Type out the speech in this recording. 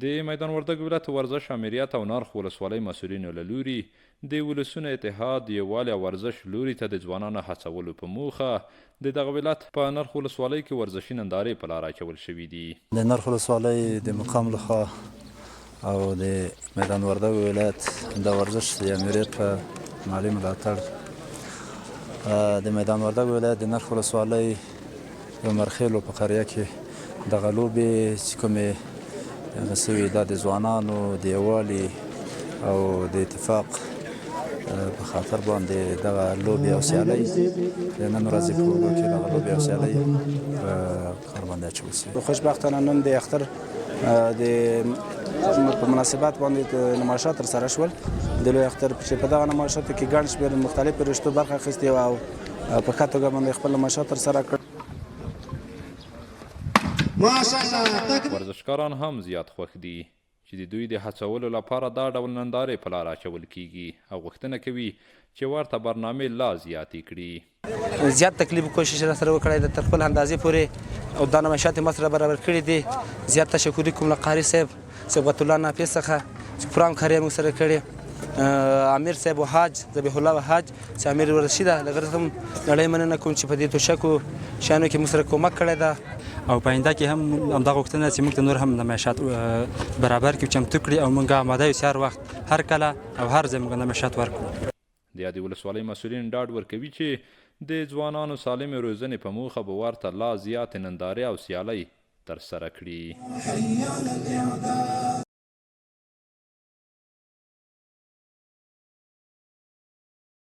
د میدان وردګ ولایت ورزش امریت او نرخ ولسوالۍ مسؤلینو له لوري د ولسونو اتحاد یووالي او ورزش لوري ته د ځوانانو هڅولو په موخه د دغه ولایت په نرخ ولسوالۍ کې ورزشي نندارې په لاره اچول شوي دي. د نرخ ولسوالۍ د مقام لخوا او د میدان وردګ ولایت د ورزش د امریت په مالي ملاتړ د میدان وردګ ولایت د نرخ ولسوالۍ په مرخیلو په قریه کې دغه لوبې چې کومې هغه سوي دا د ځوانانو د یووالي او د اتفاق په خاطر باندې دغه لوبې او سیالۍ د نن ورځې په اوږدو کې دغه لوبې او سیالۍ په کار باندې اچول شوي. خوشبختانه نن د اختر په مناسبت باندې نمایشات ترسره شول. د لوی اختر چې په دغه نمایشاتو کې ګڼ شمېر مختلفو رشتو برخه اخیستې وه او په ښه توګه باندې خپل نمایشات ترسره کړل. ورزشکاران هم زیات خوښ دي چې د دوی د هڅولو لپاره دا ډول نندارې په لاره اچول کیږي او غوښتنه کوي چې ورته برنامې لا زیاتې کړي. زیات تکلیف کوشش را سره وکړی د تر خپل اندازې پورې او دا نمایشات یې ما سره برابر کړي دي. زیات تشکر کوم له قاري صاحب صبغت الله نافظ څخه چې پوره همکاري یې موږ سره کړې، امیر صاحب و حاج ذبیح الله و حاج چې امیر ورشي ده له غره هم نړۍ مننه کوم چې په دې توشکو شیانو کې موږ سره کومک کړی ده او په آینده کې هم همدغه غوښتنه چې موږ ته نور هم نمایشات برابر کړي چمتو کړي او موږ آماده یو هر وخت هر کله او هر ځای موږ نمایشات ورکړو. د یادې ولسوالۍ مسؤلین ډاډ ورکوي چې د ځوانانو سالمې روزنې په موخه به ورته لا زیاتې نندارې او سیالۍ ترسره کړي.